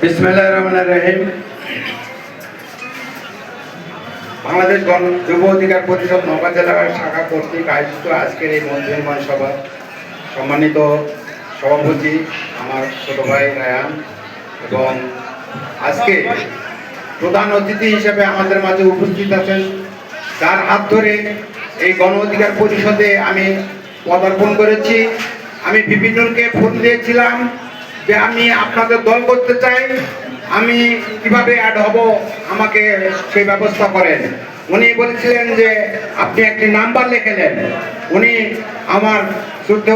বিসমিল্লাহির রহমানির রহিম। বাংলাদেশ যুব অধিকার পরিষদ নওগাঁ জেলা শাখা কর্তৃক আয়োজিত আজকের এই মতবিনিময় সভা সম্মানিত সভাপতি আমার ছোট ভাই রায়ান এবং আজকে প্রধান অতিথি হিসেবে আমাদের মাঝে উপস্থিত আছেন, যার হাত ধরে এই গণ অধিকার পরিষদে আমি পদার্পণ করেছি। আমি বিভিন্নকে ফোন দিয়েছিলাম যে আমি আপনাদের দল করতে চাই, আমি কিভাবে অ্যাড হব, আমাকে সেই ব্যবস্থা করেন। উনি বলেছিলেন যে আপনি একটি নাম্বার লিখে নেন। উনি আমার শুদ্ধ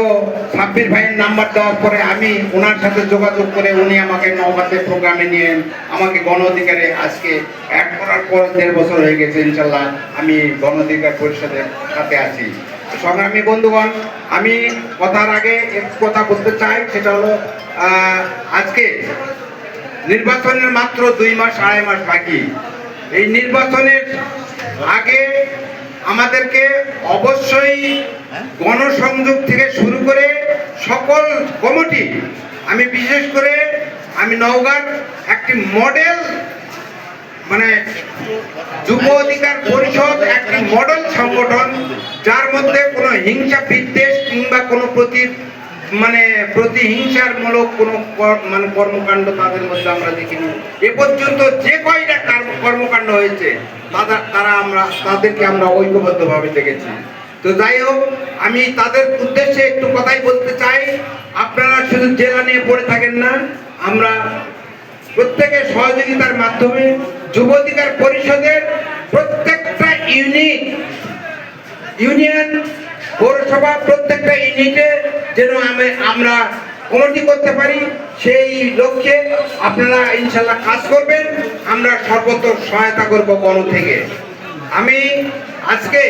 সাব্বির ভাইয়ের নাম্বার দেওয়ার পরে আমি ওনার সাথে যোগাযোগ করে উনি আমাকে নওগাঁতে প্রোগ্রামে নিয়ে আমাকে গণ অধিকারে আজকে অ্যাড করার পর 1.5 বছর হয়ে গেছে। ইনশাল্লাহ আমি গণ অধিকার পরিষদের সাথে আছি। সংগ্রামী বন্ধুগণ, আমি কথার আগে একটু কথা বলতে চাই, সেটা হলো আজকে নির্বাচনের মাত্র 2 মাস 2.5 মাস বাকি। এই নির্বাচনের আগে আমাদেরকে অবশ্যই গণসংযোগ থেকে শুরু করে সকল কমিটি, আমি বিশেষ করে আমি নওগাঁর একটি মডেল যুব অধিকার পরিষদ একটি মডেল সংগঠন, যার মধ্যে কোনো হিংসা বিদ্বেষ কিংবা কোনো প্রতিহিংসার মূলক কোনো কর্মকাণ্ড তাদের মধ্যে আমরা দেখিনি। এ পর্যন্ত যে কয়টা কর্মকাণ্ড হয়েছে তাদেরকে আমরা ঐক্যবদ্ধভাবে দেখেছি। তো যাই হোক, আমি তাদের উদ্দেশ্যে একটু কথাই বলতে চাই, আপনারা শুধু জেলা নিয়ে পড়ে থাকেন না, আমরা প্রত্যেকের সহযোগিতার মাধ্যমে যুব অধিকার পরিষদের প্রত্যেকটা ইউনিয়ন পৌরসভা প্রত্যেকটা ইউনিটে যেন আমরা কমিটি করতে পারি, সেই লক্ষ্যে আপনারা ইনশাল্লাহ কাজ করবেন। আমরা সর্বত্র সহায়তা করব গণ থেকে। আমি আজকে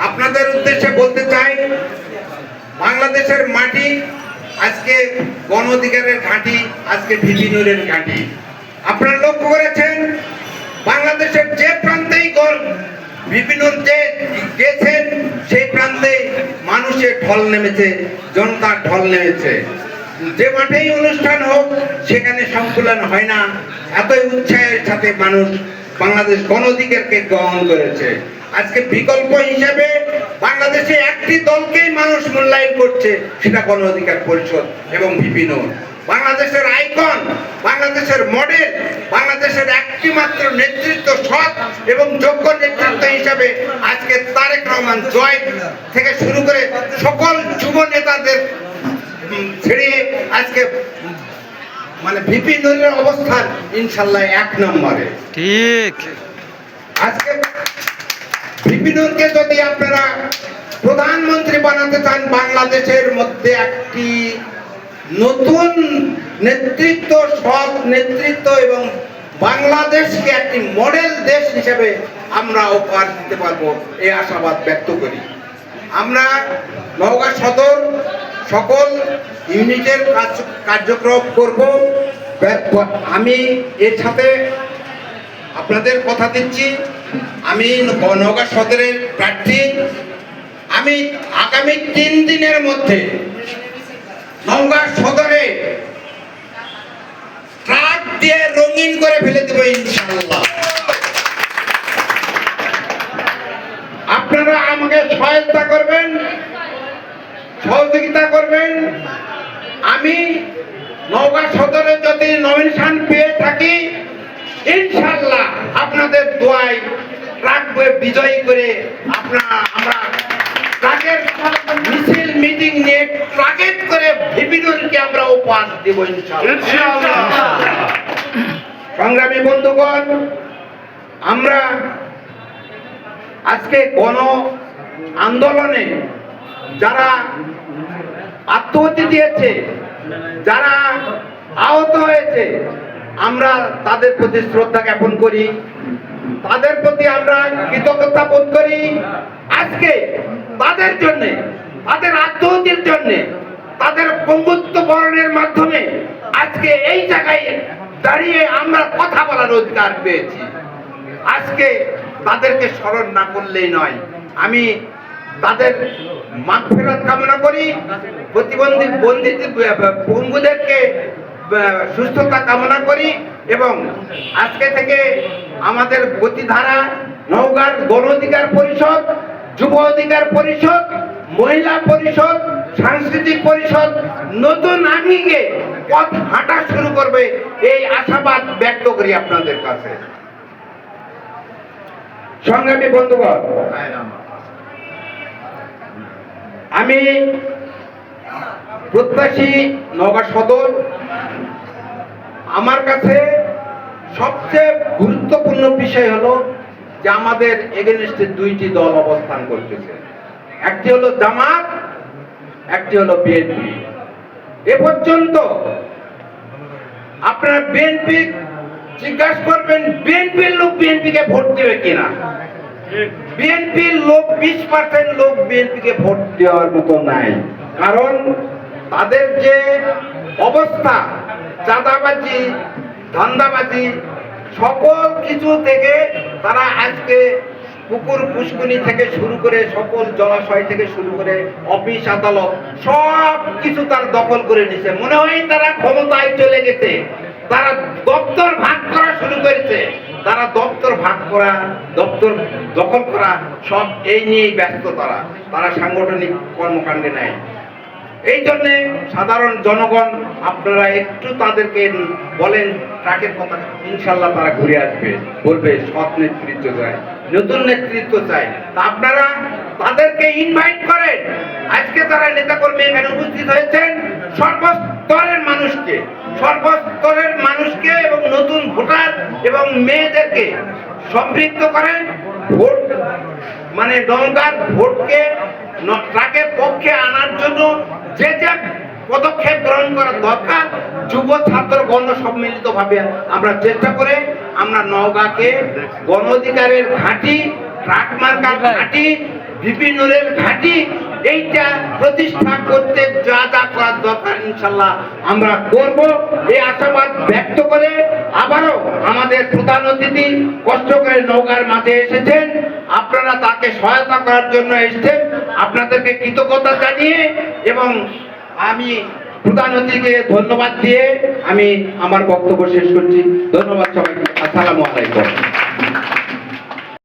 আপনাদের উদ্দেশ্যে বলতে চাই, বাংলাদেশের মাটি আজকে গণ অধিকারের ঘাঁটি, আজকে ভিপি নূরের ঘাঁটি। আপনারা লক্ষ্য করেছেন বাংলাদেশের যে প্রান্তেই ভিপি নূর যে গেছেন সেই প্রান্তে মানুষের ঢল নেমেছে, জনতার ঢল নেমেছে। যে মাঠেই অনুষ্ঠান হোক সেখানে সংকুলন হয় না, এতই উৎসাহের সাথে মানুষ বাংলাদেশ গণ অধিকারকে গ্রহণ করেছে। আজকে বিকল্প হিসাবে বাংলাদেশে একটি দলকেই মানুষ মূল্যায়ন করছে, সেটা গণ অধিকার পরিষদ এবং ভিপি নূর। বাংলাদেশের আইকন, বাংলাদেশের মডেল, বাংলাদেশের একটি মাত্র নেতৃত্ব, সৎ এবং যোগ্য নেতৃত্ব হিসাবে আজকে তারেক রহমান জয় থেকে শুরু করে সকল যুব নেতাদের ছেড়ে আজকে ভিপি নূরের অবস্থান ইনশাল্লাহ 1 নম্বরে। ঠিক। আজকে ভিপি নূরকে যদি আপনারা প্রধানমন্ত্রী বানাতে চান, বাংলাদেশের মধ্যে একটি নতুন নেতৃত্ব, সৎ নেতৃত্ব এবং বাংলাদেশকে একটি মডেল দেশ হিসেবে আমরা উপহার দিতে পারবো, এই আশাবাদ ব্যক্ত করি। আমরা নওগাঁ সদর সকল ইউনিটের কার্যক্রম করব। আমি এর সাথে আপনাদের কথা দিচ্ছি, আমি নওগাঁ সদরের প্রার্থী। আমি আগামী 3 দিনের মধ্যে নওগাঁ সদরে ট্রাক দিয়ে রঙিন করে ফেলে দেব ইনশাআল্লাহ। আপনারা আমাকে সহায়তা করবেন, সহযোগিতা করবেন। আমি নওগাঁ সদরে যদি নমিনেশন পেয়ে থাকি, ইনশাআল্লাহ আপনাদের দোয়ায় ট্রাক বিজয়ী করে আমরা ট্রাকের মিছিল মিটিং নিয়ে টার্গেট করে ভিপি নূরকে আমরা উপহার দেব ইনশাআল্লাহ। সংগ্রামী বন্ধুগণ, আমরা আজকে গণ আন্দোলনে যারা আত্মহত্যা দিয়েছে, যারা আহত হয়েছে, আমরা তাদের প্রতি শ্রদ্ধা জ্ঞাপন করি, তাদের প্রতি আমরা কৃতজ্ঞতা বোধ করি। আজকে তাদের জন্য, তাদের আত্মহত্যার জন্য, তাদের পঙ্গুত্ব বরণের মাধ্যমে আজকে এই জায়গায় দাঁড়িয়ে আমরা কথা বলার অধিকার পেয়েছি। আজকে তাদেরকে স্মরণ না করলেই নয়। আমি তাদের মাগফিরাত কামনা করি, প্রতিবন্ধী পঙ্গুদেরকে সুস্থতা কামনা করি এবং আজকে থেকে আমাদের গতিধারা নওগাঁর গণ অধিকার পরিষদ, যুব অধিকার পরিষদ, মহিলা পরিষদ, সাংস্কৃতিক পরিষদ নতুন আঙ্গিকে পথ হাঁটা শুরু করবে, এই আশাবাদ ব্যক্ত করি আপনাদের কাছে। সংগ্রামী বন্ধুগণ, আমি প্রত্যাশী নওগাঁ সদর, আমার কাছে সবচেয়ে গুরুত্বপূর্ণ বিষয় হলো যে আমাদের এগেনস্টে দুইটি দল অবস্থান করতেছে, একটি হলো জামাত, একটি হলো বিএনপি। এ পর্যন্ত আপনারা বিএনপি জিজ্ঞাসা করবেন বিএনপির লোক বিএনপিকে ভোট দেবে কিনা। বিএনপির লোক 20% লোক বিএনপিকে ভোট দেওয়ার মতো নাই, কারণ তাদের যে অবস্থা, চাঁদাবাজি, ধান্দাবাজি, সকল কিছু থেকে তারা আজকে পুকুর পুষ্কুনি থেকে শুরু করে সকল জলাশয় থেকে শুরু করে অফিস আদালত সব কিছু তার দখল করে নিছে। মনে হয় তারা ক্ষমতায় চলে গেছে, তারা দপ্তর ভাগ করা শুরু করেছে, তারা দপ্তর ভাগ করা, দপ্তর দখল করা সব এই নিয়েই ব্যস্ত। তারা সাংগঠনিক কর্মকাণ্ডে নেয়। এই জন্যে সাধারণ জনগণ আপনারা একটু তাদেরকে বলেন ট্রাকের কথা, ইনশাল্লাহ তারা ঘুরে আসবে, বলবে সৎ নেতৃত্ব চাই, নতুন নেতৃত্ব চাই। তা আপনারা তাদেরকে ইনভাইট করেন। আজকে তারা নেতাকর্মী এখানে উপস্থিত হয়েছেন, সর্বস্তরের মানুষকে এবং নতুন ভোটার এবং মেয়েদেরকে সম্পৃক্ত করেন। ভোট মানে নওগাঁর ভোটকে ট্রাকের পক্ষে আনার জন্য যে যে পদক্ষেপ গ্রহণ করার দরকার, যুব ছাত্র গণ সম্মিলিত ভাবে আমরা চেষ্টা করে আমরা নওগাঁকে গণ অধিকারের ঘাঁটি, ট্রাক মার্কার ঘাঁটি, বিপিনুরের ঘাঁটি এইটা প্রতিষ্ঠা করতে যা যা করার দরকার ইনশাল্লাহ আমরা করব, এই আশাবাদ ব্যক্ত করে আবারও আমাদের প্রধান অতিথি কষ্ট করে নওগাঁর মাঝে এসেছেন, আপনারা তাকে সহায়তা করার জন্য এসেছেন, আপনাদেরকে কৃতজ্ঞতা জানিয়ে এবং আমি প্রধান অতিথিকে ধন্যবাদ দিয়ে আমি আমার বক্তব্য শেষ করছি। ধন্যবাদ সবাইকে। আসসালামু আলাইকুম।